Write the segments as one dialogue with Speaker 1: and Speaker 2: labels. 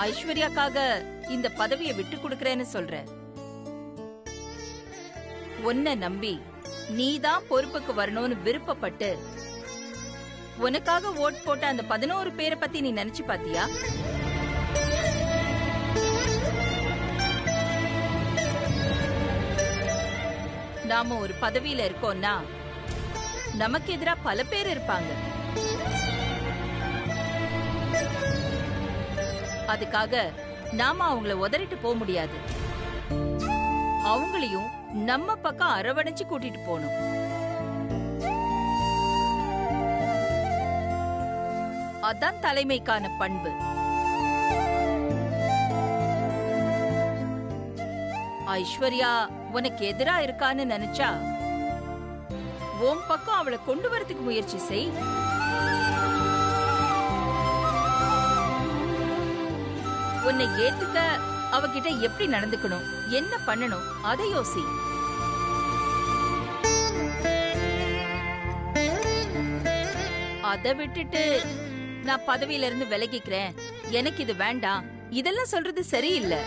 Speaker 1: ஐஸ்வர்யாக்காக இந்த பதவியை விட்டு கொடுக்கறேன்னு சொல்ற. உன்னை நம்பி நீதான் பொறுப்புக்கு வரணும்னு விருப்பப்பட்டு உனக்காக ஓட் போட்ட அந்த 11 பேரை பத்தி நீ நினைச்சு பாத்தியா? நாம ஒரு பதவியில இருக்கோம்னா நமக்கு எதிரா பல பேர் இருப்பாங்க. அதுக்காக நாம அவங்கள உதறிட்டு போக முடியாது. அவங்களையும் நம்ம பக்கம் அரவணைச்சு கூட்டிட்டு போகணும். அதான் தலைமைக்கான பண்பு. ஐஸ்வர்யா உனக்கு எதிரா இருக்கான்னு நினைச்சா உன் பக்கம் அவளை கொண்டு வரதுக்கு முயற்சி செய். உன்னை ஏத்துக்க அவகிட்ட எப்படி நடந்துக்கணும், என்ன பண்ணணும் அதை யோசி. அதை விட்டுட்டு நான் பதவியில இருந்து விலகிக்கிறேன், எனக்கு இது வேண்டாம், இதெல்லாம் சொல்றது சரியில்லை.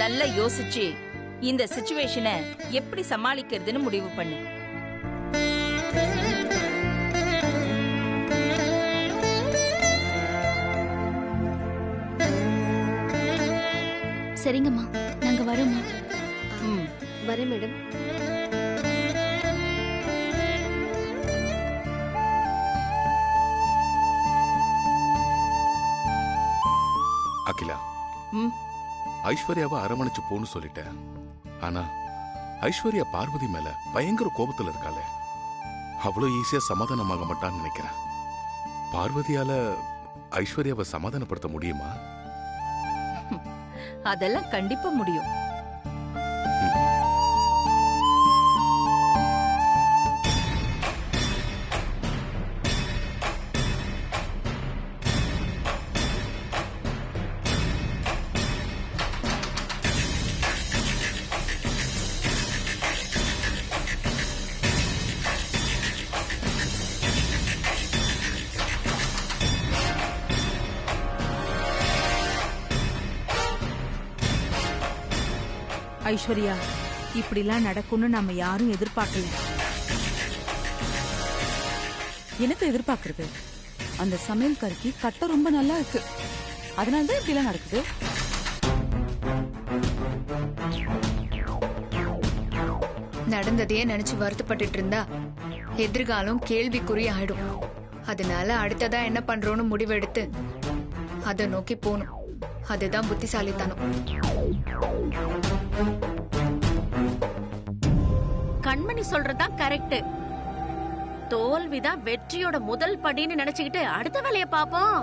Speaker 1: நல்லா யோசிச்சு இந்த சிச்சுவேஷனை எப்படி சமாளிக்கிறதுன்னு முடிவு பண்ணு.
Speaker 2: சரிங்கம்மா, நாங்க வரோம்மா.
Speaker 3: வரேன் மேடம்.
Speaker 4: அகிலா, ஐஸ்வர்யாவை அரவணைச்சு போன்னு சொல்லிட்டேன். ஆனா ஐஸ்வர்யா பார்வதி மேல பயங்கர கோபத்துல இருக்காளே, அவ்வளவு ஈஸியா சமாதானமாக மாட்டான்னு நினைக்கிறேன். பார்வதியால ஐஸ்வர்யாவை சமாதானப்படுத்த முடியுமா?
Speaker 1: அதெல்லாம் கண்டிப்பா முடியும்.
Speaker 5: ஐஸ்வர்யா, இப்படிலாம் நடக்கும்னு நம்ம யாரும் எதிர்பார்க்கல.
Speaker 6: எனக்கு எதிர்பார்க்கறது, அந்த சமையல்காரிக்கு கட்ட ரொம்ப நல்லா இருக்கு, அதனாலதான் இப்படிலாம் நடக்குது.
Speaker 7: நடந்ததையே நினைச்சு வருத்தப்பட்டு இருந்தா எதிர்காலம் கேள்விக்குறி ஆயிடும். அதனால அடுத்ததா என்ன பண்றோம்னு முடிவெடுத்து அதை நோக்கி போகணும். அதுதான் புத்திசாலித்தனம்.
Speaker 3: கண்மணி சொல்றதுதான் கரெக்ட். தோல்விதான் வெற்றியோட முதல் படின்னு நினைச்சுக்கிட்டு அடுத்த வேலைய பாப்போம்.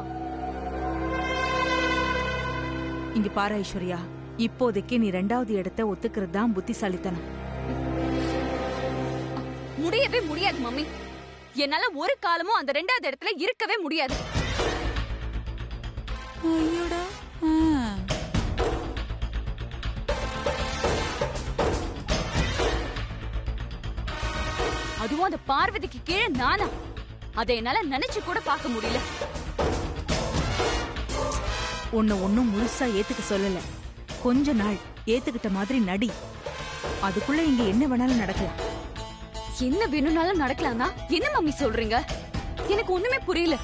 Speaker 5: இங்க பாரு ஐஸ்வர்யா, இப்போதைக்கு நீ 2வது இடத்தை ஒத்துக்கிறது தான் புத்திசாலித்தனம்.
Speaker 2: முடியவே முடியாது மம்மி. என்னால ஒரு காலமும் அந்த 2வது இடத்துல இருக்கவே முடியாது.
Speaker 6: ஐயோடா,
Speaker 2: அதுவும் அந்த பார்வதிக்கு கீழே நானா? அதை என்னால நினைச்சு கூட பார்க்க முடியல.
Speaker 5: உன்னை ஒன்னும் முழுசா ஏத்துக்க சொல்லல. கொஞ்ச நாள் ஏத்துக்கிட்ட மாதிரி நடி. அதுக்குள்ள இங்க என்ன வேணாலும் நடக்கலாம்.
Speaker 2: என்ன வேணும்னாலும் நடக்கலாம்னா என்ன மம்மி சொல்றீங்க? எனக்கு ஒண்ணுமே புரியல.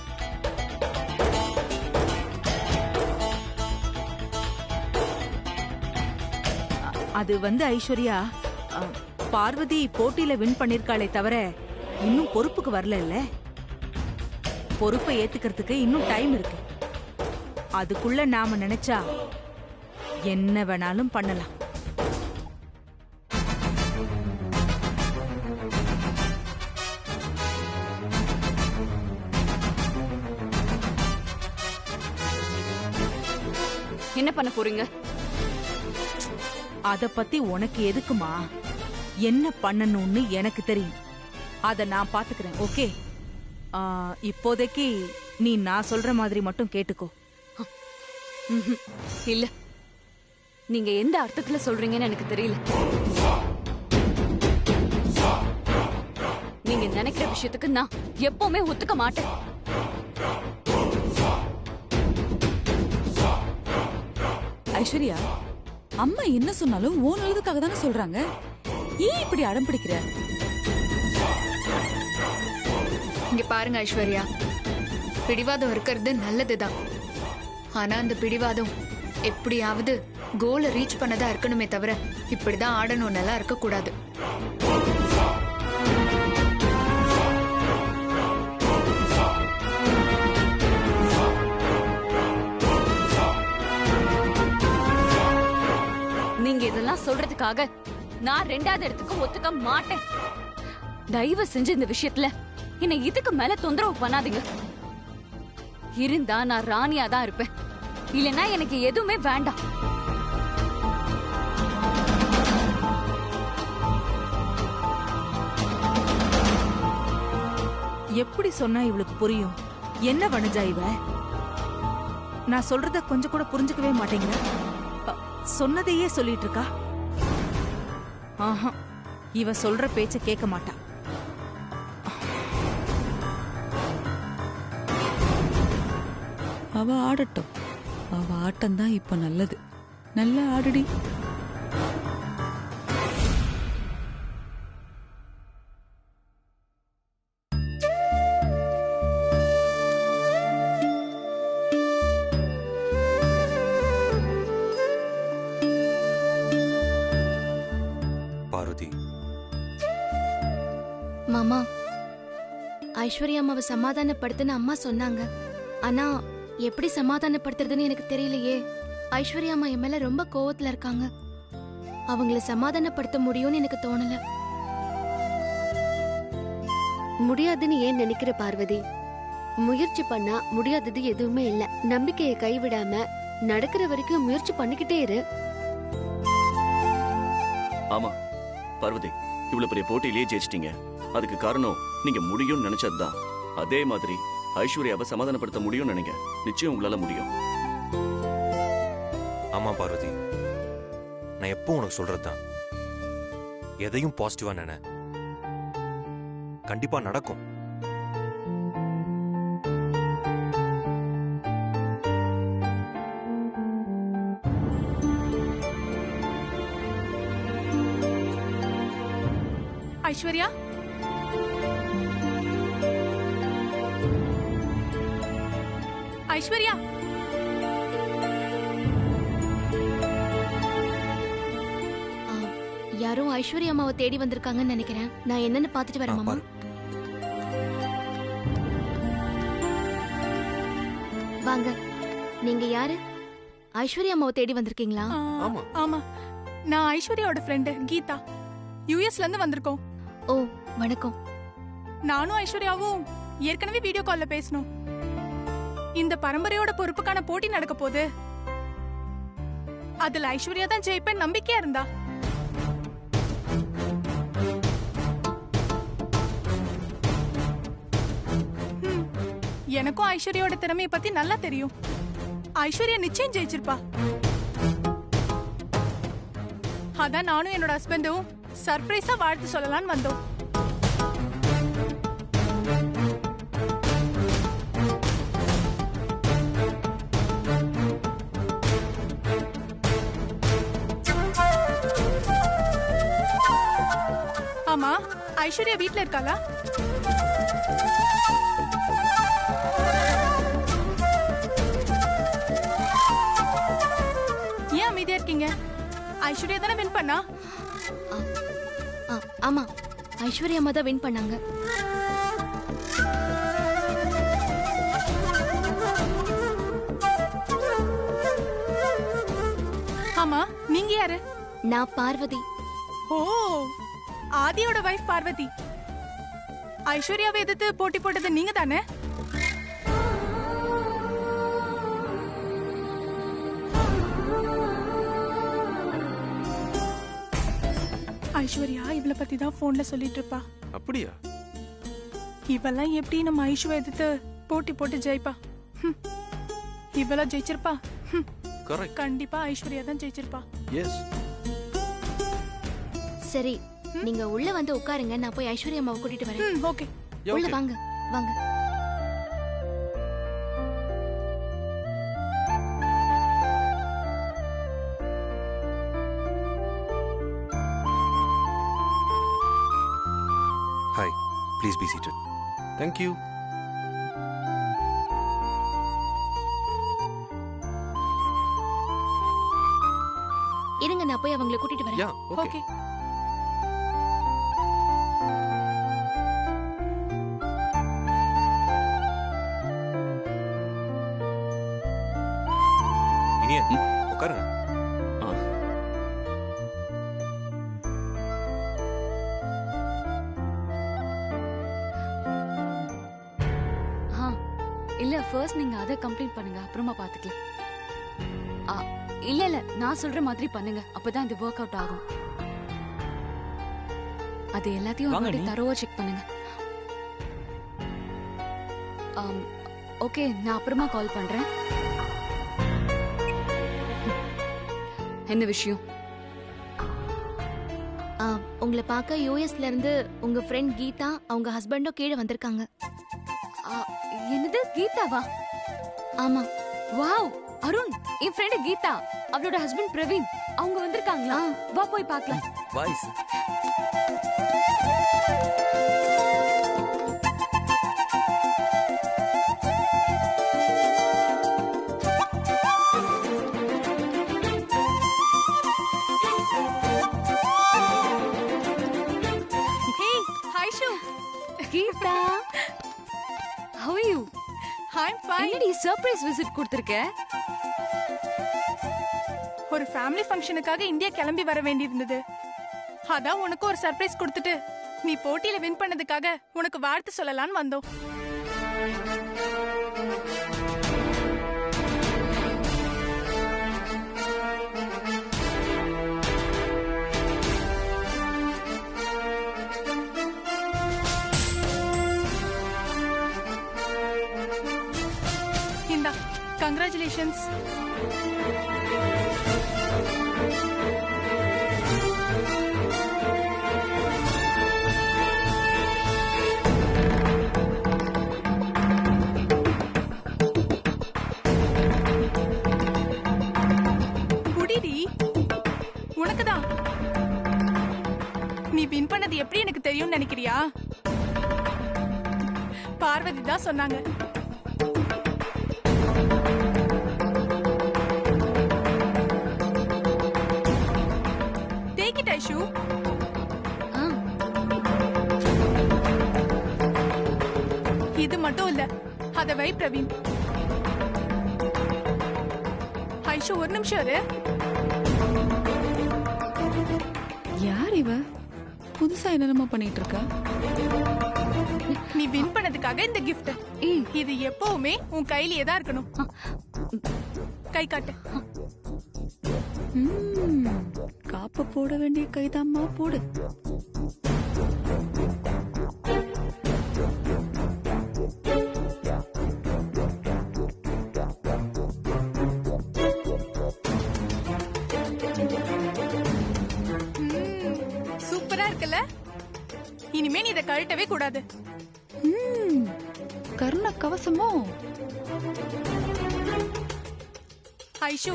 Speaker 5: அது ஐஸ்வர்யா, பார்வதி போட்டியில வின் பண்ணிருக்காளே தவிர இன்னும் பொறுப்புக்கு வரல. இல்ல, பொறுப்பை ஏத்துக்கிறதுக்கு இன்னும் டைம் இருக்கு. அதுக்குள்ள நாம நினைச்சா என்ன வேணாலும் பண்ணலாம்.
Speaker 2: என்ன பண்ண போறீங்க?
Speaker 5: அத பத்தி உனக்கு எதுக்குமா? என்ன பண்ணணும்னு எனக்கு தெரியும். அத நான் பாத்துக்கிறேன். ஓகே, இப்போதைக்கு நீ நான் சொல்ற மாதிரி மட்டும் கேட்டுக்கோ.
Speaker 2: இல்ல, நீங்க எந்த அர்த்தத்துல சொல்றீங்கன்னு எனக்கு தெரியல. நீங்க நினைக்கிற விஷயத்துக்கு நான் எப்பவுமே ஒத்துக்க மாட்டேன்.
Speaker 6: ஐஸ்வர்யா, அம்மா என்ன சொன்னாலும் ஓ நல்லதுக்காக தானே சொல்றாங்க. ஏன் இப்படி அடம் பிடிக்கிற?
Speaker 7: இங்க பாருங்க ஐஸ்வர்யா, பிடிவாதம் இருக்கிறது நல்லதுதான். ஆனா அந்த பிடிவாதம் எப்படியாவது கோலை ரீச் பண்ணதா இருக்கணுமே தவிர இப்படிதான் ஆடணும் நல்லா இருக்க கூடாது.
Speaker 2: நீங்க இதெல்லாம் சொல்றதுக்காக நான் 2வது இடத்துக்கு ஒத்துக்க மாட்டேன். தயவு செஞ்சு இந்த விஷயத்துல என்னை இதுக்கு மேல தொந்தரவு பண்ணாதீங்க. இருந்தா நான் ராணியா தான் இருப்பேன், இல்லனா எனக்கு எதுவுமே வேண்டாம்.
Speaker 5: எப்படி சொன்னா இவளுக்கு புரியும்? என்ன வனஜா இவ? நான் சொல்றத கொஞ்சம் கூட புரிஞ்சுக்கவே மாட்டேங்கிற. சொன்னதையே சொல்லிட்டு இருக்கா. ஆஹா, இவ சொல்ற பேச்ச கேட்க மாட்டா.
Speaker 6: அவ ஆடட்டும். அவ ஆட்டம் தான் இப்ப நல்லது. நல்லா ஆடுடி.
Speaker 8: பார்வதி,
Speaker 9: மாமா, ஐஸ்வர்யா அம்மாவை சமாதானப்படுத்துன்னு அம்மா சொன்னாங்க. ஆனா எப்படி சமாதானப்படுத்துறதுன்னு எனக்கு தெரியலையே. ஐஸ்வர்யா அம்மா என் மேல ரொம்ப கோவத்துல இருக்காங்க. அவங்கள சமாதானப்படுத்த முடியும்னு எனக்கு தோணல.
Speaker 10: முடியாதுன்னு ஏன் நினைக்கிற பார்வதி? முயற்சி பண்ணா முடியாதது எதுவுமே இல்ல. நம்பிக்கையை கைவிடாம நடக்கிற வரைக்கும் முயற்சி பண்ணிக்கிட்டே இரு.
Speaker 11: ஆமா பார்வதி, இவ்வளவு பெரிய போட்டியிலேயே ஜெயிச்சிட்டீங்க. அதுக்கு காரணம் நீங்க முடியும்னு நினைச்சதுதான். அதே மாதிரி ஐஸ்வர்யாவை சமாதானப்படுத்த முடியும்னு நினைங்க. நிச்சயம் உங்களால முடியும்.
Speaker 8: ஆமா பார்வதி, நான் எப்போ உனக்கு சொல்றதுதான், எதையும் பாசிட்டிவா நினை, கண்டிப்பா நடக்கும்.
Speaker 5: ஐஸ்வர்யா, ஐஸ்வர்யா,
Speaker 9: யாரோ ஐஸ்வர்யா அம்மாவை தேடி வந்திருக்காங்கன்னு நினைக்கிறேன். நான் என்னன்னு பாத்துட்டு வரேன் மாமா. வாங்க. நீங்க யாரு? ஐஸ்வர்யா அம்மாவை தேடி வந்திருக்கீங்களா?
Speaker 5: ஆமா, நான் ஐஸ்வர்யாவோட ஃப்ரெண்ட் கீதா. யுஎஸ்ல இருந்து வந்திருக்கோம்.
Speaker 9: ஓ, வணக்கம்.
Speaker 5: நானும் ஐஸ்வர்யாவும் ஏற்கனவே வீடியோ கால்ல பேசணும். இந்த பரம்பரையோட பொறுப்புக்கான போட்டி நடக்க போகுது. அதுல ஐஸ்வர்யா தான் ஜெயிப்பேன் நம்பிக்கையா இருந்தா. எனக்கும் ஐஸ்வர்யாவோட திறமையை பத்தி நல்லா தெரியும். ஐஸ்வர்யா நிச்சயம் ஜெயிச்சிருப்பா. அதான் நானும் என்னோட ஹஸ்பண்டும் சர்ப்ரைஸா வாழ்த்து சொல்லலாம்னு வந்தோம். ஆமா, ஐஸ்வர்யா வீட்ல இருக்காளா? ஏன் அமைதியா இருக்கீங்க? ஐஸ்வர்யா தானே வின் பண்ணா?
Speaker 9: ஆமா, ஐஸ்வர்யா அம்மா தான் வின் பண்ணாங்க.
Speaker 5: ஆமா, நீங்க யாரு?
Speaker 9: நான் பார்வதி.
Speaker 5: ஓ, ஆதியோட வைஃப் பார்வதி. ஐஸ்வர்யாவை எதிர்த்து போட்டி போட்டது நீங்க தானே? ஐஸ்வர்யா இவளை பத்தி தான் போன்ல சொல்லிட்டு இருப்பா.
Speaker 4: அப்படியா?
Speaker 5: இவெல்லாம் எப்படி நம்ம ஐஸ்வர்யா எதிர்த்து போட்டி போட்டு ஜெயிப்பா? இவளா ஜெயிச்சிருப்பா?
Speaker 4: கரெக்ட்.
Speaker 5: கண்டிப்பா ஐஸ்வர்யா தான் ஜெயிச்சிருப்பா.
Speaker 4: எஸ்.
Speaker 9: சரி, நீங்க உள்ள வந்து உட்காருங்க, நான் போய் ஐஸ்வர்யா அம்மாவை கூட்டிட்டு வரேன்.
Speaker 5: ஓகே.
Speaker 9: உள்ள வாங்க வாங்க.
Speaker 8: Hi, please be seated.
Speaker 12: Thank you.
Speaker 9: இருங்க, நான் போய் அவங்களை கூட்டிட்டு வரேன்.
Speaker 12: யா, ஓகே.
Speaker 8: இனியா உட்காருங்க.
Speaker 2: இல்ல ஃபர்ஸ்ட் நீங்க அதை கம்ப்ளீட் பண்ணுங்க, அப்புறமா பாத்துக்கலாம். இல்ல இல்ல, நான் சொல்ற மாதிரி பண்ணுங்க, அப்பதான் இது ஒர்க் அவுட் ஆகும். அது எல்லாத்தையும் அப்படி தரோவா செக் பண்ணுங்க. ஓகே, நான் அப்புறமா கால் பண்றேன். என்ன விஷயம்?
Speaker 9: உங்களை பார்க்க யூஎஸ்ல இருந்து உங்க ஃப்ரெண்ட் கீதா அவங்க ஹஸ்பண்டும் கீழே வந்திருக்காங்க.
Speaker 2: என்னது, கீதாவா?
Speaker 9: ஆமா.
Speaker 2: வாவ், அருண், என் ஃப்ரெண்ட் கீதா, அவளோட ஹஸ்பண்ட் பிரவீன், அவங்க வந்திருக்காங்களா? வா போய் பார்க்கலாம்.
Speaker 8: வாய்ஸ்
Speaker 2: Geetha, how are you?
Speaker 5: I'm fine.
Speaker 2: என்னடி சர்ப்ரைஸ் விசிட் கொடுத்திருக்க?
Speaker 5: ஒரு ஃபேமிலி ஃபங்க்ஷனுக்காக இந்தியா கிளம்பி வர வேண்டியிருந்தது. அதான் உனக்கு ஒரு சர்ப்ரைஸ் கொடுத்துட்டு நீ போட்டியில வின் பண்ணதுக்காக உனக்கு வாழ்த்து சொல்லலாம்னு வந்தோம். இந்தா, கங்க்ராச்சுலேஷன்ஸ். குடிடி, உனக்குதான். நீ வின் பண்ணது எப்படி எனக்கு தெரியும்னு நினைக்கிறியா? பார்வதி தான் சொன்னாங்க. Take it, Aishu. இது மட்டும் இல்ல, அத வை பிரவீன். ஐஷு, ஒரு நிமிஷம் இரு.
Speaker 6: யார் இவ? புதுசா என்னென்னமோ பண்ணிட்டு இருக்கா?
Speaker 5: நீ வின் பண்ணதுக்காக இந்த gift. இது எப்பவுமே உன் கையிலேயே தான் இருக்கணும். கை காட்டு.
Speaker 6: காப்பு போட வேண்டிய கைதாம்மா, போடு.
Speaker 5: சூப்பரா இருக்குல்ல? இனிமே நீ இதை கழட்டவே கூடாது.
Speaker 6: கருண கவசமோ?
Speaker 5: ஐஷு,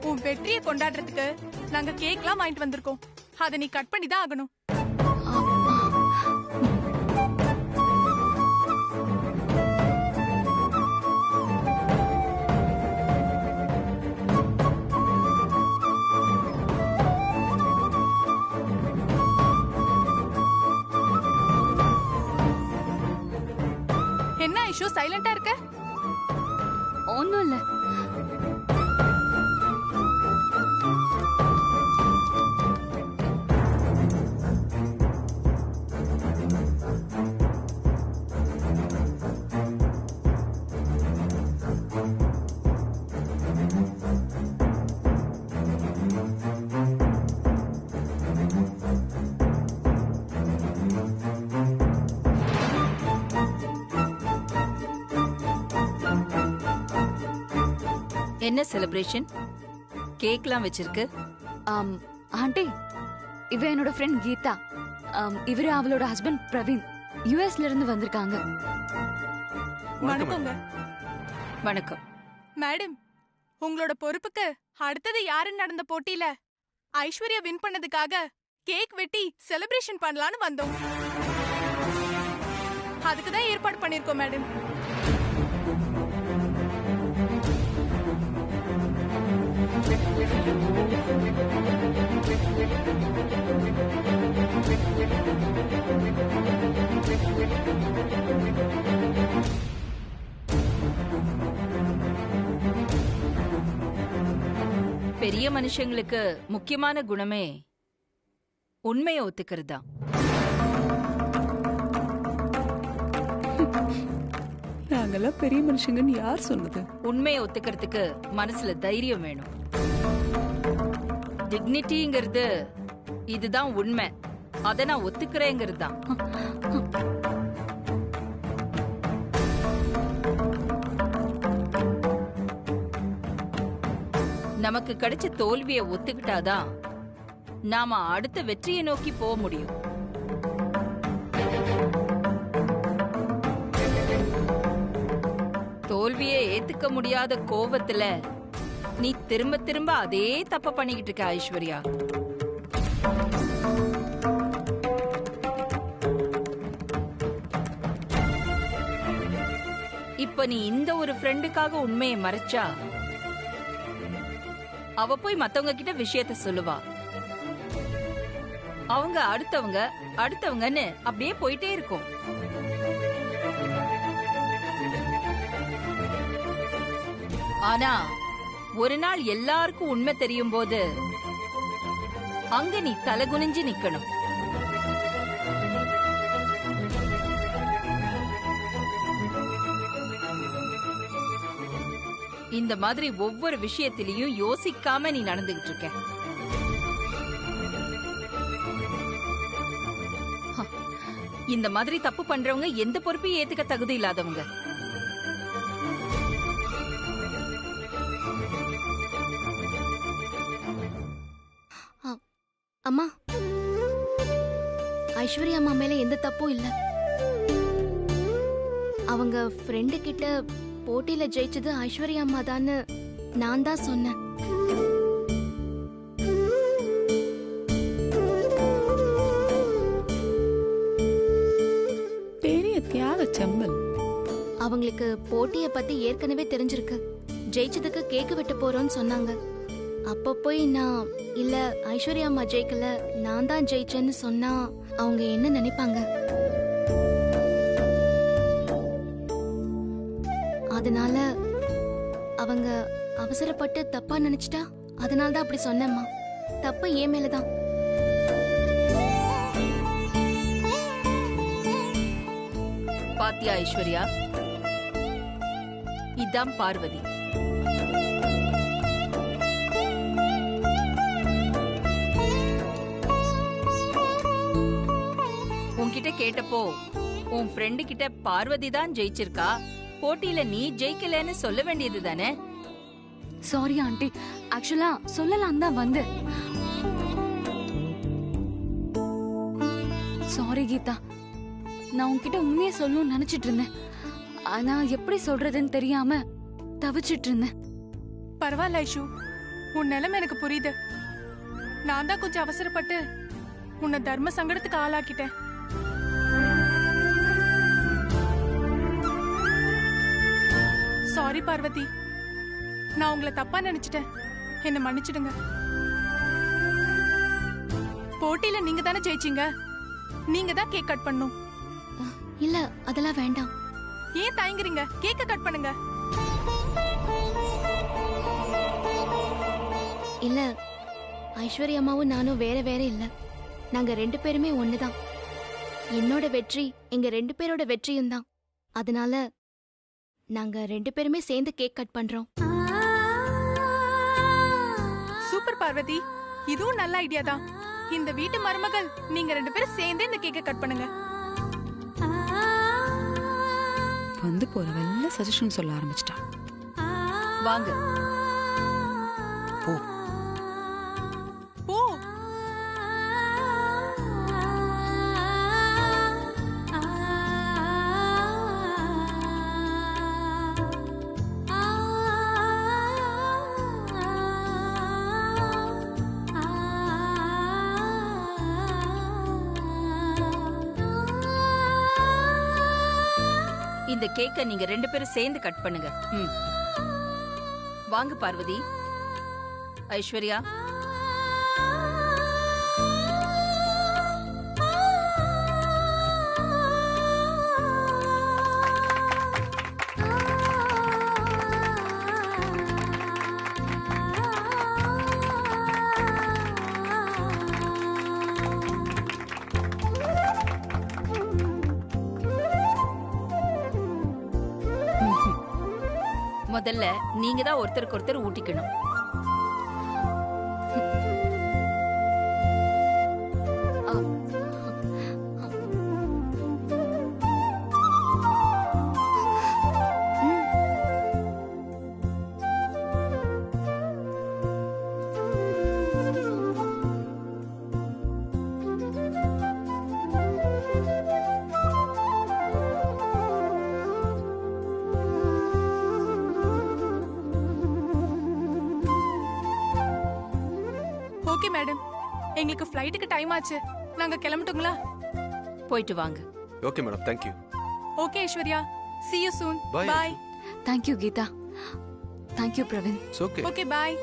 Speaker 5: உன் வெற்றியை கொண்டாடுறதுக்கு நாங்க கேக்லாம் வாங்கிட்டு வந்திருக்கோம். அதை நீ கட் பண்ணி தான் ஆகணும். என்ன ஐஷு, சைலண்டா இருக்க?
Speaker 2: ஒண்ணும் இல்ல.
Speaker 1: என்ன செலிப்ரேஷன்? கேக்லாம் வச்சிருக்கு?
Speaker 2: ஆண்டி, இவ என்னோட ஃப்ரெண்ட் கீதா. இவரு அவளோட ஹஸ்பண்ட் பிரவீன். யுஎஸ்ல இருந்து வந்திருக்காங்க.
Speaker 12: வணக்கங்க.
Speaker 1: வணக்கம்
Speaker 12: மேடம், உங்களோட பொறுப்புக்கு அடுத்தது யாருன்னு நடந்த போட்டியில ஐஸ்வர்யா வின் பண்ணதுக்காக கேக் வெட்டி செலிப்ரேஷன் பண்ணலாம்னு வந்தோம். அதுக்கு தான் ஏற்பாடு பண்ணிருக்கோம் மேடம்.
Speaker 1: பெரிய மனுஷங்களுக்கு முக்கியமான குணமே உண்மையை ஒத்துக்கிறது தான்.
Speaker 6: நாங்கெல்லாம் பெரிய மனுஷங்கன்னு யார் சொன்னது?
Speaker 1: உண்மையை ஒத்துக்கிறதுக்கு மனசுல தைரியம் வேணும். டிக்னிட்டிங்கிறது இதுதான் உண்மை, அத நான் ஒத்துக்கிறேங்கிறது தான். நமக்கு கிடைச்ச தோல்வியை ஒத்துக்கிட்டாதான் நாம அடுத்த வெற்றியை நோக்கி போக முடியும். தோல்வியை ஏத்துக்க முடியாத கோவத்துல நீ திரும்ப திரும்ப அதே தப்ப பண்ணிக்கிட்டு இருக்க ஐஸ்வர்யா. இப்ப நீ இந்த ஒரு ஃப்ரெண்டுக்காக உண்மையை மறைச்சா அவ போய் மத்தவங்க கிட்ட விஷயத்த சொல்லுவா. அவங்க அடுத்தவங்கன்னு அப்படியே போயிட்டே இருக்கும். ஆனா ஒரு நாள் எல்லாருக்கும் உண்மை தெரியும் போது அங்க நீ தலகுனிஞ்சு நிக்கணும். இந்த மாதிரி ஒவ்வொரு விஷயத்திலையும் யோசிக்காம நீ நடந்துகிட்டு இருக்க. இந்த மாதிரி தப்பு பண்றவங்க எந்த பொறுப்பையும் ஏத்துக்க தகுதி இல்லாதவங்க.
Speaker 9: அம்மா, ஐஸ்வர்யா அம்மா மேல எந்த தப்பும் இல்ல. அவங்க ஃப்ரெண்டு கிட்ட போட்டியில ஜெயிச்சது ஐஸ்வர்யா அம்மா தான் நான் தான் சொன்னேன்.
Speaker 6: பெரிய தியாக செம்மல்.
Speaker 9: அவங்களுக்கு போட்டிய பத்தி ஏற்கனவே தெரிஞ்சிருக்கு. ஜெயிச்சதுக்கு கேக்கு வெட்ட போறோம்னு சொன்னாங்க. அப்ப போய் நான் இல்ல ஐஸ்வர்யா அம்மா ஜெயிக்கல நான் தான் ஜெயிச்சேன்னு சொன்னா அவங்க என்ன நினைப்பாங்க? அதனால அவங்க அவசரப்பட்டு தப்பா நினைச்சிட்டா அதனால தான் அப்படி சொன்னேம்மா. தப்பு ஏன் மேலதான்.
Speaker 1: பாத்தியா ஐஸ்வர்யா, இதான் பார்வதி. உன்கிட்ட கேட்டப்போ உன் ஃப்ரெண்டு கிட்ட பார்வதி தான் ஜெயிச்சிருக்கா, போட்டியில நீ ஜெயிக்கலன்னு சொல்ல வேண்டியது தானே?
Speaker 2: சாரி ஆண்டி, ஆக்சுவலா சொல்லலாம் தான் வந்து. சாரி கீதா, நான் உன்கிட்ட உண்மையை சொல்லணும்னு நினைச்சிட்டு இருந்தேன். ஆனா எப்படி சொல்றதுன்னு தெரியாம தவிச்சிட்டு இருந்தேன்.
Speaker 12: பரவாயில்ல ஐஷு, உன் நிலைமை எனக்கு புரியுது. நான் தான் கொஞ்சம் அவசரப்பட்டு உன்னை தர்ம சங்கடத்துக்கு ஆளாக்கிட்டேன். சாரி பார்வதி, நான் உங்களை தப்பா நினைச்சிட்டேன். என்ன மன்னிச்சிடுங்க. போட்டியில நீங்க தானே ஜெயிச்சீங்க, நீங்க தான் கேக் கட் பண்ணும்.
Speaker 9: இல்ல அதெல்லாம் வேண்டாம்.
Speaker 12: ஏன் தயங்குறீங்க? கேக்க கட் பண்ணுங்க.
Speaker 9: இல்ல ஐஸ்வர்யா அம்மாவும் நானும் வேற வேற இல்ல. நாங்க 2 பேருமே ஒண்ணுதான். என்னோட வெற்றி எங்க 2 பேரோட வெற்றியும் தான். அதனால நாங்க 2 பேருமே சேர்ந்து கேக் கட் பண்றோம்.
Speaker 12: சூப்பர் பார்வதி, இதுவும் நல்ல ஐடியா தான். இந்த வீட்டு மருமகள் நீங்க 2 பேரும் சேர்ந்து இந்த கேக்க கட் பண்ணுங்க.
Speaker 6: வந்து போறவெல்ல சஜஷன் சொல்ல ஆரம்பிச்சிட்டா.
Speaker 1: வாங்க
Speaker 12: போ.
Speaker 1: இந்த கேக்க நீங்க 2 பேரும் சேர்ந்து கட் பண்ணுங்க. வாங்க பார்வதி, ஐஸ்வர்யா. முதல்ல நீங்க தான் ஒருத்தருக்கு ஒருத்தர் ஊட்டிக்கணும்.
Speaker 12: ஓகே மேடம், எங்களுக்கு ஃப்ளைட்டுக்கு டைம் ஆச்சு. நாங்க கிளம்பட்டுங்களா?
Speaker 1: போயிட்டு வாங்க.
Speaker 13: Okay madam, thank you.
Speaker 12: Okay Aishwarya, see you soon.
Speaker 13: Bye.
Speaker 12: Bye.
Speaker 2: Thank you Geetha. Thank you Praveen.
Speaker 13: Okay.
Speaker 12: Okay bye.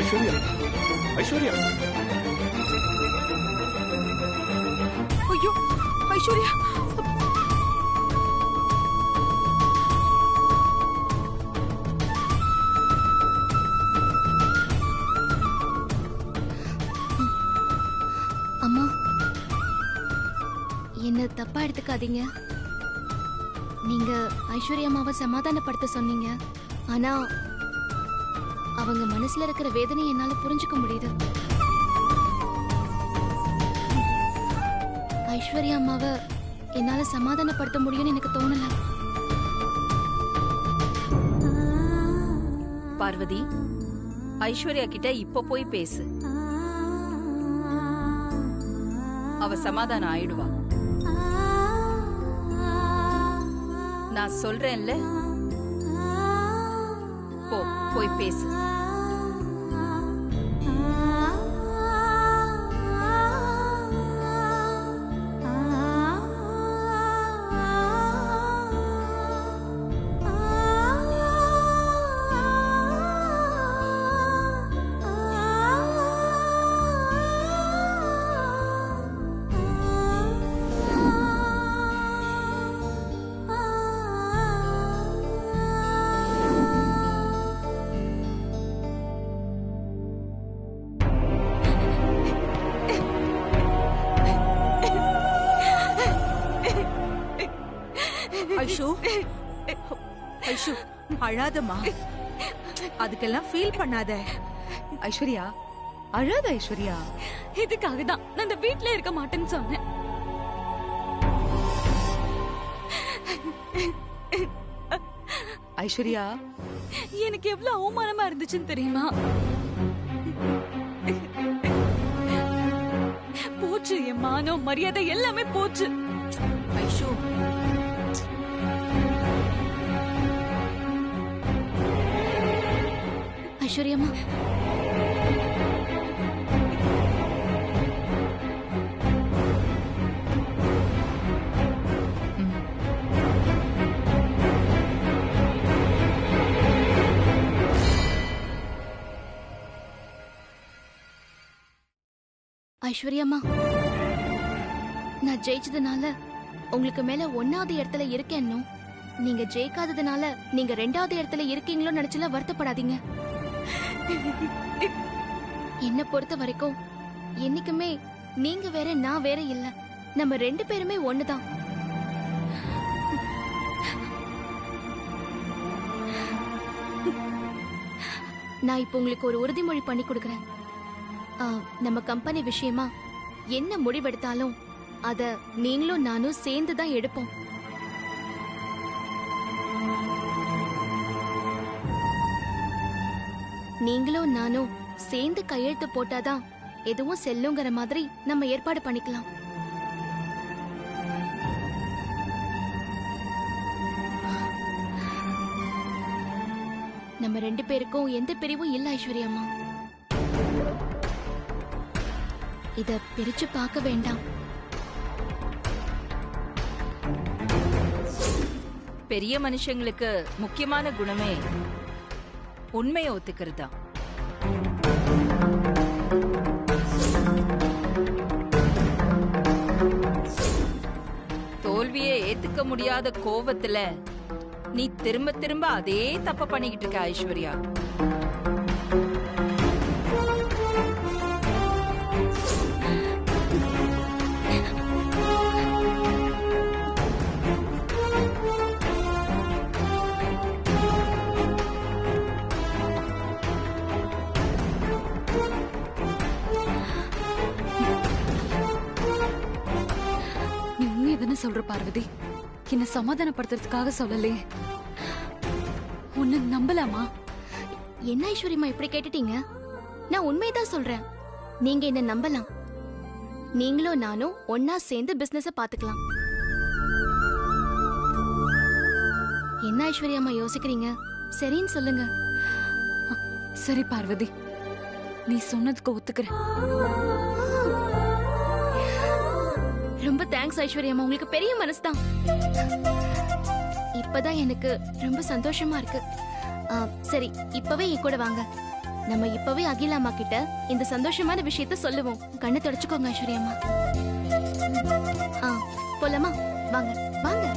Speaker 4: Aishwarya, Aishwarya.
Speaker 12: ஐயோ ஐஸ்வர்யா,
Speaker 9: அம்மா என்ன தப்பா எடுத்துக்காதீங்க. நீங்க ஐஸ்வர்யா அம்மாவை சமாதானப்படுத்த சொன்னீங்க. ஆனா அவங்க மனசுல இருக்கிற வேதனை என்னால புரிஞ்சுக்க முடியுது. ஐஸ்வர்யா அம்மாவை என்னால சமாதானப்படுத்த முடியும்னு எனக்கு தோணல.
Speaker 1: பார்வதி, ஐஸ்வர்யா கிட்ட இப்ப போய் பேசு. அவ சமாதானம் ஆயிடுவா. நான் சொல்றேன்ல, போ போய் பேசு.
Speaker 5: ஐஷு, ஐஷு அழாதம்மா. அதுக்கெல்லாம் ஃபீல் பண்ணாத.
Speaker 6: ஐஸ்வர்யா அழாத. ஐஸ்வர்யா,
Speaker 2: இதுக்காக தான் நான் இந்த வீட்ல இருக்க மாட்டேன்னு சொன்னேன்.
Speaker 6: ஐஸ்வர்யா,
Speaker 2: எனக்கு எவ்வளவு அவமானமா இருந்துச்சுன்னு தெரியுமா? போச்சு என் மானம், மரியாதை எல்லாமே போச்சு.
Speaker 5: ஐஷு,
Speaker 9: ஐஸ்வர்யம்மா, ஐஸ்வர்யம்மா, நான் ஜெயிச்சதுனால உங்களுக்கு மேல 1வது இடத்துல இருக்கேன்னு, நீங்க ஜெயிக்காததுனால நீங்க 2வது இடத்துல இருக்கீங்களோ நினைச்சுல வருத்தப்படாதீங்க. என்ன பொறுத்த வரைக்கும் என்னைக்குமே நீங்க வேற நான் வேற இல்ல. நம்ம 2 பேருமே ஒண்ணுதான். நான் இப்போ உங்களுக்கு ஒரு உறுதிமொழி பண்ணி கொடுக்கறேன். நம்ம கம்பெனி விஷயமா என்ன முடிவெடுத்தாலும் அத நீங்களும் நானும் சேர்ந்து தான் எடுப்போம். நீங்களும் நானும் சேர்ந்து கையெழுத்து போட்டாதான் எதுவும் செல்லுங்கிற மாதிரி நம்ம ஏற்பாடு பண்ணிக்கலாம். நம்ம 2 பேருக்கும் எந்த பிரிவும் இல்ல ஐஸ்வர்யாம்மா. இத பிரிச்சு பார்க்க வேண்டாம்.
Speaker 1: பெரிய மனுஷங்களுக்கு முக்கியமான குணமே உண்மையை ஒத்துக்கிறதா. தோல்வியை ஏத்துக்க முடியாத கோவத்துல நீ திரும்ப திரும்ப அதே தப்ப பண்ணிக்கிட்டு இருக்க ஐஸ்வர்யா.
Speaker 2: சொல்ற பார்வதி, என்ன சமாதானப்படுத்துறதுக்காக சொல்லலே. உன்னை நம்பலாமா?
Speaker 9: என்ன ஐஸ்வர்யமா இப்படி கேட்டுட்டீங்க? நான் உண்மைதான் சொல்றேன். நீங்க என்ன நம்பலாம். நீங்களும் நானும் ஒன்னா சேர்ந்து பிசினஸ பாத்துக்கலாம். என்ன ஐஸ்வர்யமா யோசிக்கிறீங்க? சரின்னு சொல்லுங்க.
Speaker 2: சரி பார்வதி, நீ சொன்னதுக்கு ஒத்துக்கிறேன்.
Speaker 9: ரொம்ப தேங்க்ஸ் ஐஸ்வர்யம்மா, உங்களுக்கு பெரிய மனசுதான். இப்பதான் எனக்கு ரொம்ப சந்தோஷமா இருக்கு. சரி, இப்பவே என் கூட வாங்க. நம்ம இப்பவே அகிலாமா கிட்ட இந்த சந்தோஷமான விஷயத்த சொல்லுவோம். கண்ணை தொடச்சுக்கோங்க ஐஸ்வர்யம்மா. போலாமா? வாங்க வாங்க.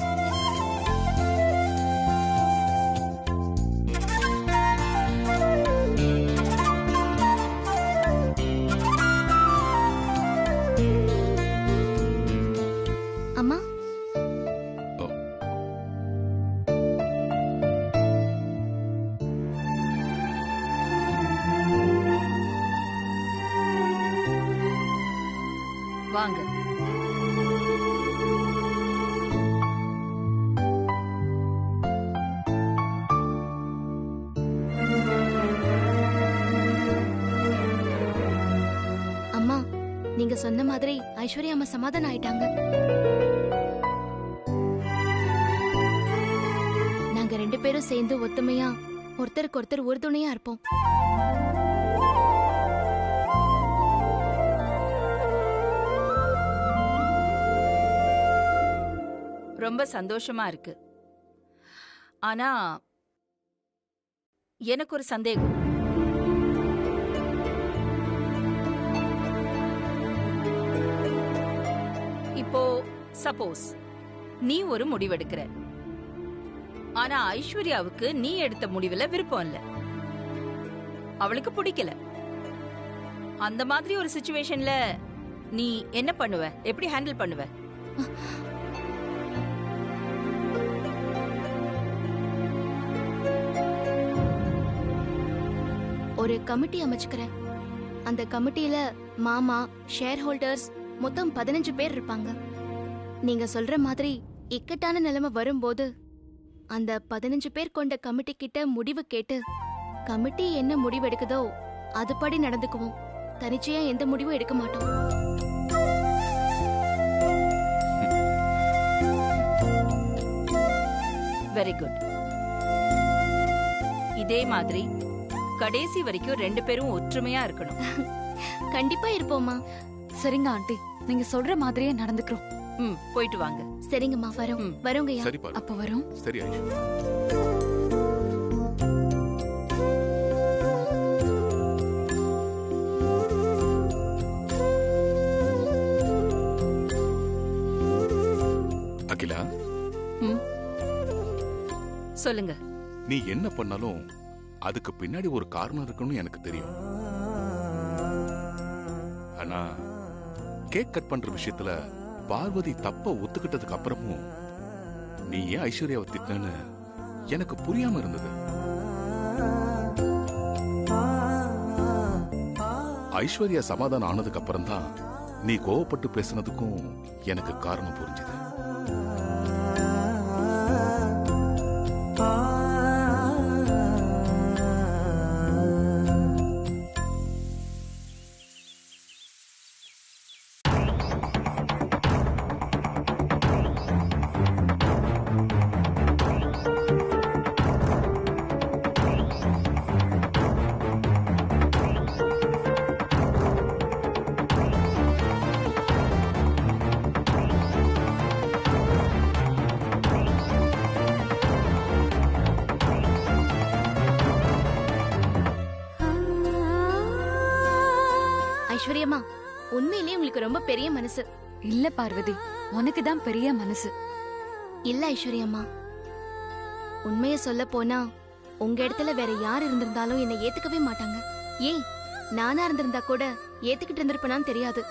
Speaker 9: அம்மா,
Speaker 1: வாங்க.
Speaker 9: அம்மா, நீங்க சொன்ன மாதிரி ஐஸ்வர்யா அம்மா சமாதானம் ஆயிட்டாங்க. நாங்க 2 பேரும் சேர்ந்து ஒத்துமையா ஒருத்தருக்கு ஒருத்தர் உறுதுணையா இருப்போம்.
Speaker 1: ரொம்ப சந்தோஷமா இருக்கு. ஆனா எனக்கு ஒரு சந்தேகம். இப்போ சப்போஸ் நீ ஒரு முடிவெடுக்கிற, ஆனா ஐஸ்வர்யாவுக்கு நீ எடுத்த முடிவுல விருப்பம் இல்ல, அவளுக்கு பிடிக்கல. அந்த மாதிரி ஒரு சிச்சுவேஷன்ல நீ என்ன பண்ணுவ? எப்படி ஹேண்டில் பண்ணுவ?
Speaker 9: ஒரு கமிட்டி அமைச்சுக்கிறேன். அந்த கமிட்டியில மாமா, ஷேர் ஹோல்டர்ஸ் மொத்தம் 15 பேர் இருப்பாங்க. நீங்க சொல்ற மாதிரி இக்கட்டான நிலைமை வரும்போது அந்த 15 பேர் கொண்ட கமிட்டி கிட்ட முடிவு கேட்டு கமிட்டி என்ன முடிவு எடுக்குதோ அதுபடி நடந்துக்குவோம். தனிச்சையா எந்த முடிவும் எடுக்க மாட்டோம்.
Speaker 1: Very good. இதே மாதிரி கடைசி வரைக்கும் 2 பேரும் ஒற்றுமையா இருக்கணும்.
Speaker 9: கண்டிப்பா இருப்போம்மா.
Speaker 2: சரிங்க ஆண்டி, நீங்க சொல்ற மாதிரியே நடந்துக்கிறோம்.
Speaker 1: போயிட்டு வாங்க.
Speaker 9: சரிங்கம்மா, வரோம். வரோங்கய்யா.
Speaker 2: அப்ப வரோம்.
Speaker 4: சரி ஐஷு. அகிலா,
Speaker 1: சொல்லுங்க.
Speaker 4: நீ என்ன பண்ணாலும் அதுக்கு பின்னாடி ஒரு காரணம் இருக்குன்னு எனக்கு தெரியும். ஆனா கேக் கட் பண்ற விஷயத்துல பார்வதி தப்ப ஒத்துக்கிட்டதுக்கு அப்புறமும் நீ ஏன் ஐஸ்வர்யாவை திட்டன்னு எனக்கு புரியாம இருந்தது. ஐஸ்வர்யா சமாதானம் ஆனதுக்கு அப்புறம் தான் நீ கோவப்பட்டு பேசினதுக்கும் எனக்கு காரணம் புரிஞ்சது.
Speaker 9: ஐஸ்வர்யம்மா, உண்மையிலேயே உங்களுக்கு ரொம்ப பெரிய மனசு.
Speaker 2: இல்ல பார்வதி, உனக்கு தான் பெரிய மனசு.
Speaker 9: இல்ல ஐஸ்வர்யம்மா, உண்மைய சொல்ல போனா உங்க இடத்துல வேற யார் இருந்திருந்தாலும் என்னை ஏத்துக்கவே மாட்டாங்க. ஏன் நானா இருந்திருந்தா கூட ஏத்துக்கிட்டு இருந்திருப்பேனான்னு தெரியாது.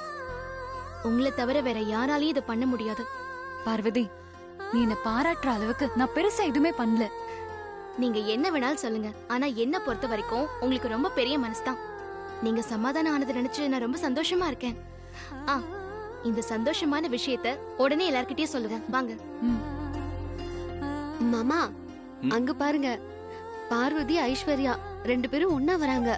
Speaker 9: உங்களை தவிர வேற யாராலையும் இதை பண்ண முடியாது.
Speaker 2: பார்வதி, நீ என்ன பாராட்டுற அளவுக்கு நான் பெருசா எதுவுமே பண்ணல.
Speaker 9: நீங்க என்ன வேணாலும் சொல்லுங்க, ஆனா என்ன பொறுத்த வரைக்கும் உங்களுக்கு ரொம்ப பெரிய மனசுதான். நீங்க சமாதானம் ஆனது நினைச்சு நான் ரொம்ப சந்தோஷமா இருக்கேன். இந்த சந்தோஷமான விஷயத்த உடனே எல்லார்கிட்டயும் சொல்லுவேன். வாங்க.
Speaker 10: மாமா, அங்க பாருங்க, பார்வதி ஐஸ்வர்யா 2 பேரும் ஒன்னா வராங்க.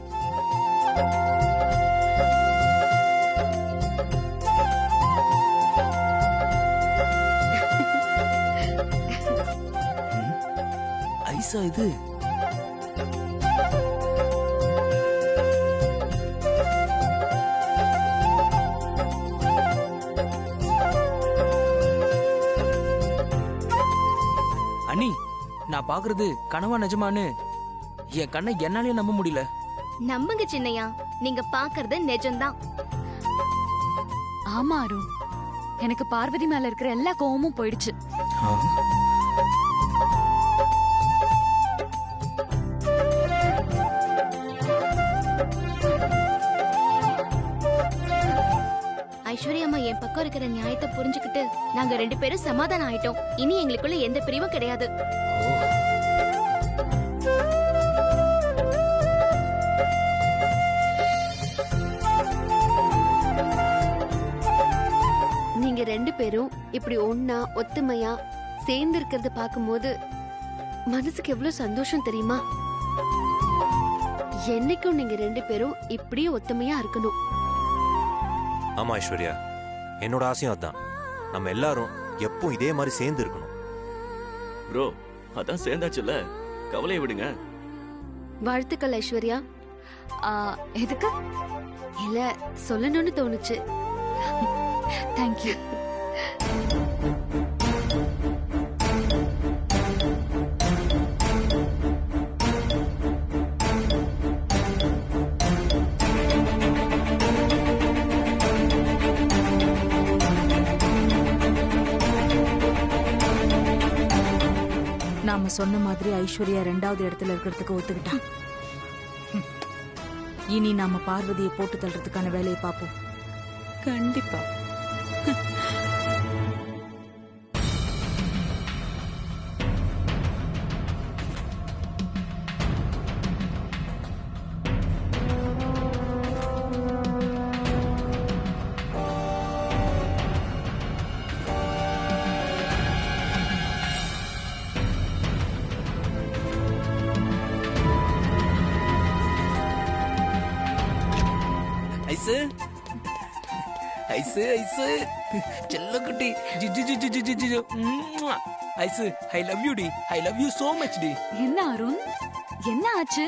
Speaker 13: ஐசா இது? அண்ணி, நான் பாக்குறது கனவா நிஜமானு என் கண்ணை என்னாலே நம்ப முடியல.
Speaker 9: நம்புங்க சின்னையா, நீங்க பாக்குறது நிஜம்தான்.
Speaker 2: ஆமா அருண், எனக்கு பார்வதி மேல இருக்கிற எல்லா கோவமும் போயிடுச்சு.
Speaker 9: ஐஸ்வர்யா அம்மா என் பக்கம் இருக்கிற நியாயத்தை புரிஞ்சுக்கிட்டு நாங்க 2 பேரும் சமாதானம் ஆயிட்டோம். இனி எங்களுக்குள்ள எந்த பிரிவும் கிடையாது.
Speaker 10: நீங்க 2 பேரும் இப்படி ஒன்னா ஒத்துமையா சேர்ந்து இருக்கிறத பாக்கும்போது மனசுக்கு எவ்வளவு சந்தோஷம் தெரியுமா? என்னைக்கும் நீங்க 2 பேரும் இப்படியே ஒத்துமையா இருக்கணும்.
Speaker 8: ஆமா ஐஸ்வர்யா, என்னோட ஆசையும் அதான். நம்ம எல்லாரும் எப்பவும் இதே மாதிரி சேர்ந்து இருக்கணும்.
Speaker 11: ப்ரோ, அதான் சேர்ந்தாச்சுல்ல, கவலையை விடுங்க.
Speaker 10: வாழ்த்துக்கள் ஐஸ்வர்யா.
Speaker 2: எதுக்கு?
Speaker 10: இல்ல, சொல்லணும்னு தோணுச்சு.
Speaker 2: தேங்க்யூ.
Speaker 5: நாம சொன்ன மாதிரி ஐஸ்வர்யா 2வது இடத்துல இருக்கிறதுக்கு ஒத்துக்கிட்டான். இனி நாம பார்வதியை போட்டு தள்ளுறதுக்கான வேலையை பார்ப்போம்.
Speaker 6: கண்டிப்பா. ஐசு, ஐசு, ஐசு, செல்லக்குட்டி, ஐசு, ஐ லவ் யூ டி, I love you so much டி.
Speaker 2: என்ன அருண், என்ன ஆச்சு?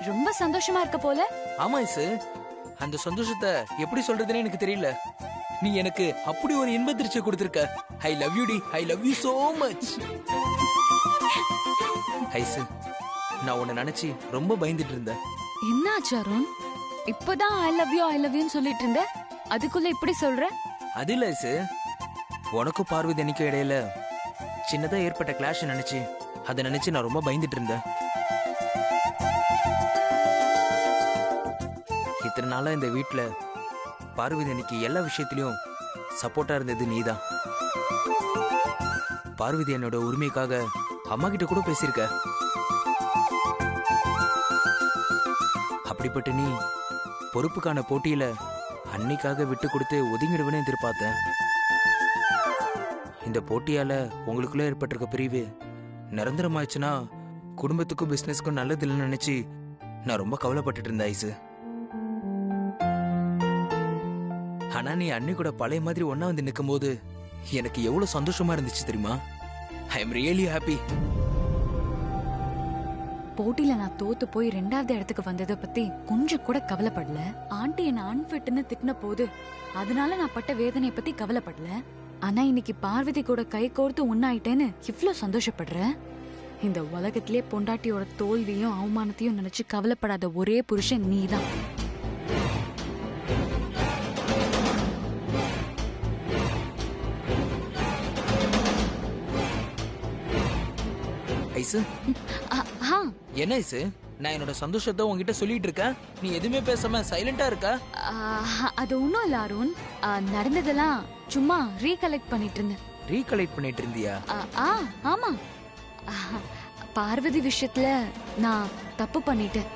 Speaker 2: ரொம்ப சந்தோஷமா இருக்க போல.
Speaker 13: ஆமா ஐசு, அந்த சந்தோஷத்தை எப்படி சொல்றதுன்னு எனக்கு தெரியல. நீ எனக்கு அப்படி ஒரு இன்பத்திருச்சி கொடுத்திருக்க. ஐ லவ் யூ டி, I love you so much. Aishu, நான் உன்னை நினைச்சு ரொம்ப பயந்துட்டு இருந்தேன்.
Speaker 2: என்ன ஆச்சு அருண்? இப்பதான் ஐ லவ் யூன்னு சொல்லிட்டு இருந்த, அதுக்குள்ள இப்படி சொல்ற?
Speaker 13: அது இல்ல ஐசு, உனக்கும் பார்வதி அன்னைக்கும் இடையில சின்னதா ஏற்பட்ட கிளாஷ் நினைச்சு அதை நினைச்சு நான் ரொம்ப பயந்துட்டு இருந்தேன். இத்தனை நாளா இந்த வீட்டுல பார்வதி அன்னைக்கு எல்லா விஷயத்திலயும் சப்போர்ட்டா இருந்தது நீதான். பார்வதி என்னோட உரிமைக்காக அம்மா கிட்ட கூட பேசியிருக்க. அப்படிப்பட்ட நீ பொறுப்புக்கான போட்டியில அன்னைக்காக விட்டு கொடுத்து ஒதுங்கிடுவேன்னு எதிர்பார்த்தேன். இந்த போட்டியால உங்களுக்குள்ள ஏற்பட்டிருக்க பிரிவு நிரந்தரமாயிடுச்சுன்னா குடும்பத்துக்கும் பிசினஸ்க்கும் நல்லது இல்லைன்னு நினைச்சு நான் ரொம்ப கவலைப்பட்டுட்டு இருந்தேன் ஐசு. ஆனா நீ அன்னை கூட பழைய மாதிரி ஒன்னா வந்து நிற்கும் போது எனக்கு எவ்வளவு சந்தோஷமா இருந்துச்சு தெரியுமா? I am really happy.
Speaker 2: போட்டியில நான் தோத்து போய் 2வது இடத்துக்கு வந்ததை பத்தி கொஞ்சம் கூட கவலைப்படல. ஆண்டி என்ன அன்ஃபிட்னு திட்டின போது அதனால நான் பட்ட வேதனையை பத்தி கவலைப்படல. ஆனா இன்னைக்கு பார்வதி கூட கை கோர்த்து ஒன்னாயிட்டேன்னு இவ்ளோ சந்தோஷப்படுற. இந்த உலகத்திலே பொண்டாட்டியோட தோல்வியும் அவமானத்தையும் நினைச்சு கவலைப்படாத ஒரே புருஷன் நீதான்.
Speaker 13: ஐசு என்ன ஐசு, நான் என்னோட சந்தோஷத்தை உன்கிட்ட சொல்லிட்டு இருக்கேன், நீ எதுவுமே பேசாம சைலண்டா இருக்க.
Speaker 2: அது ஒண்ணும் இல்ல அருண், நடந்ததெல்லாம் சும்மா ரீகலெக்ட் பண்ணிட்டு இருந்தேன்.
Speaker 13: ரீகலெக்ட் பண்ணிட்டு இருந்தியா?
Speaker 2: ஆமா, பார்வதி விஷயத்துல நான் தப்பு பண்ணிட்டேன்.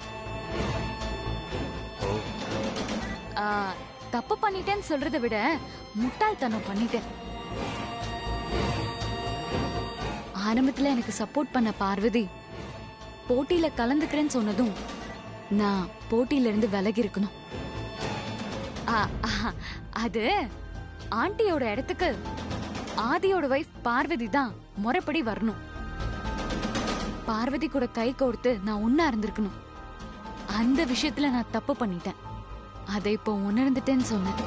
Speaker 2: தப்பு பண்ணிட்டேன்னு சொல்றதை விட முட்டாள்தனம் பண்ணிட்டேன். ஆரம்பத்துல எனக்கு சப்போர்ட் பண்ண பார்வதி போட்டியில கலந்துக்கிறேன்னு சொன்னதும் நான் போட்டியில இருந்து விலகி இருக்கணும். அது ஆண்டியோட இடத்துக்கு ஆதியோட வைஃப் பார்வதி தான் முறைப்படி வரணும். பார்வதி கூட கை கோர்த்து நான் ஒன்னா இருந்திருக்கணும். அந்த விஷயத்துல நான் தப்பு பண்ணிட்டேன். அதை இப்போ உணர்ந்துட்டேன்னு சொன்னேன்.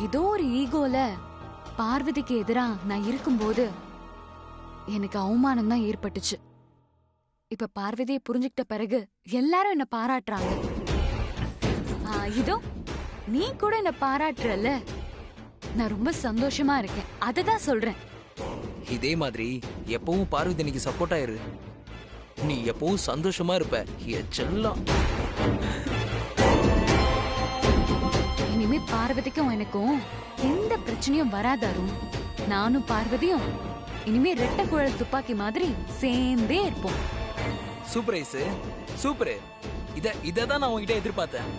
Speaker 2: ஏதோ ஒரு ஈகோல பார்வதிக்கு எதிரா நான் இருக்கும்போது எனக்கு அவமானம் தான் ஏற்பட்டுச்சு. இப்ப பார்வதியை புரிஞ்சுக்கிட்ட பிறகு எல்லாரும் என்ன பாராட்டுறாங்க. இதோ நீ கூட என்ன பாராட்டுறல, நான் ரொம்ப சந்தோஷமா இருக்கேன். அததான் சொல்றேன்.
Speaker 13: இதே மாதிரி எப்பவும் பார்வதி எனக்கு சப்போர்ட் ஆயிரு. நீ எப்பவும் சந்தோஷமா இருப்ப செல்லம்.
Speaker 2: இனிமே பார்வதிக்கும் எனக்கும் எந்த பிரச்சனையும் வராதாரும். நானும் பார்வதியும் இனிமே ரெட்டை குழல் துப்பாக்கி மாதிரி சேர்ந்தே இருப்போம்.
Speaker 13: Super Aishu, super. இததான் நான் உன்கிட்ட எதிர்பார்த்தேன்.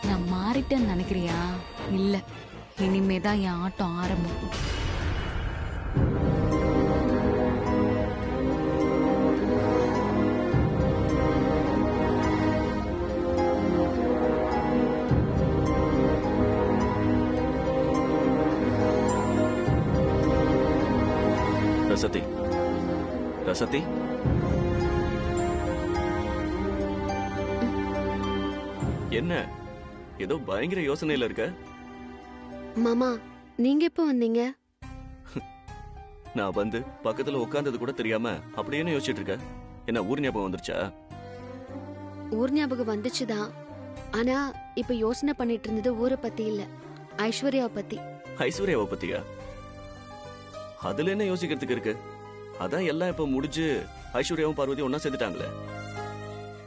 Speaker 2: நான் மாறிட்டேன்னு நினைக்கிறியா? இல்ல, இனிமேதான் என் ஆட்டம் ஆரம்பம்.
Speaker 11: ரசதி, ரசதி, என்ன ஏதோ பயங்கர யோசனையில இருக்க?
Speaker 10: மாமா, நீங்க எப்ப வந்தீங்க?
Speaker 11: நான் வந்து பக்கத்துல உட்கார்ந்தது கூட தெரியாம அப்படியே யோசிச்சுட்டு இருக்க. என்ன ஊர் ஞாபகம் வந்துருச்சா?
Speaker 10: ஊர் ஞாபகம் வந்துச்சுதான். ஆனா இப்ப யோசனை பண்ணிட்டு இருந்தது ஊரை பத்தி இல்ல, ஐஸ்வர்யாவை பத்தி.
Speaker 11: ஐஸ்வர்யாவை பத்தியா? அதுல என்ன யோசிக்கிறதுக்கு இருக்கு? அதான் எல்லாம் இப்ப முடிஞ்சு ஐஸ்வர்யாவும் பார்வதியும் ஒன்னா சேர்ந்துட்டாங்களே.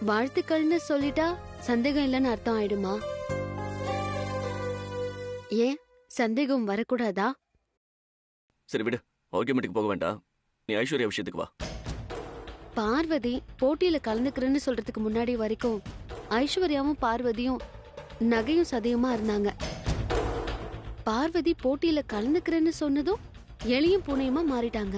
Speaker 10: வாழ்த்துக்கள்னு சொல்லிட்டா சந்தேகம் இல்லைன்னு அர்த்தம் ஆயிடுமா? ஏன் சந்தேகம் வரக்கூடாதா?
Speaker 11: சரி விடு, ஆர்கியூமெண்ட்டுக்கு போக வேண்டாம். நீ ஐஸ்வர்யா விஷயத்துக்கு வா.
Speaker 10: பார்வதி போட்டியில கலந்துக்கிறேன்னு சொல்றதுக்கு முன்னாடி வரைக்கும் ஐஸ்வர்யாவும் பார்வதியும் நகையும் சதையுமா இருந்தாங்க. பார்வதி போட்டியில கலந்துக்கிறேன்னு சொன்னதும் எலியும் பூனையுமா மாறிட்டாங்க.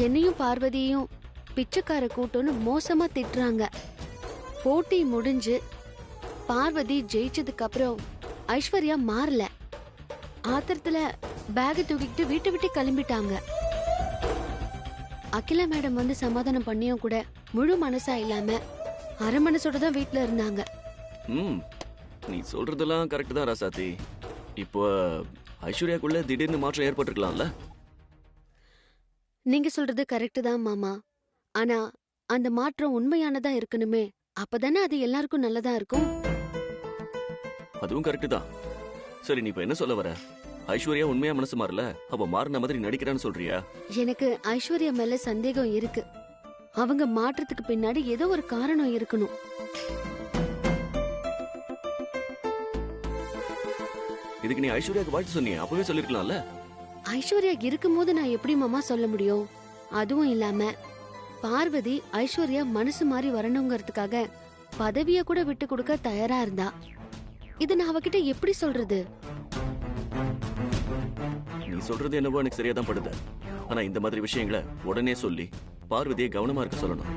Speaker 10: என்னையும் பார்வதியையும் பிச்சைக்கார கூட்டம்னு மோசமா திட்டுறாங்க. போட்டி முடிஞ்சு பார்வதி ஜெயிச்சதுக்கு அப்புறம் ஐஸ்வர்யா மாறல. ஆத்திரத்துல பேக தூக்கிட்டு வீட்டை விட்டு கிளம்பிட்டாங்க. அகிலா மேடம் வந்து சமாதானம் பண்ணியும் கூட முழு மனசா இல்லாம அரை மனசோட தான் வீட்டுல இருந்தாங்க.
Speaker 11: நீ சொல்றதெல்லாம் கரெக்ட் தான் ராசாத்தி. இப்போ ஐஸ்வர்யாக்குள்ள திடீர்னு மாற்றம் ஏற்பட்டிருக்கலாம்ல?
Speaker 10: நீங்க சொல்றது கரெக்ட் தான் மாமா. ஆனா அந்த மாற்றம் உண்மையானதா இருக்கணுமே, அப்பதானே அது எல்லாருக்கும் நல்லதா இருக்கும்.
Speaker 11: அதுவும் கரெக்ட் தான். சரி, நீ இப்ப என்ன சொல்ல வர? ஐஸ்வர்யா உண்மையா மனசு மாறல, அவ மாறின மாதிரி நடிக்கிறான்னு சொல்றியா?
Speaker 10: எனக்கு ஐஸ்வர்யா மேல சந்தேகம் இருக்கு. அவங்க மாற்றத்துக்கு பின்னாடி ஏதோ ஒரு காரணம் இருக்கணும்.
Speaker 11: இதுக்கு நீ ஐஸ்வர்யாக்கு வாழ்த்து சொன்னியே, அப்பவே சொல்லிருக்கலாம்ல.
Speaker 10: ஐஸ்வர்யா இருக்கும்போது நான் எப்படி மாமா சொல்ல முடியும்? அதுவும் இல்லாம பார்வதி ஐஸ்வர்யா மனசு மாறி வரணுங்கிறதுக்காக பதவிய கூட விட்டு கொடுக்க தயாரா இருந்தா. இது நான் அவகிட்ட எப்படி சொல்றது?
Speaker 11: நீ சொல்றது என்னவோ எனக்கு சரியா தான் படுது. ஆனா இந்த மாதிரி விஷயங்களை உடனே சொல்லி பார்வதியை கவனமா இருக்க சொல்லணும்.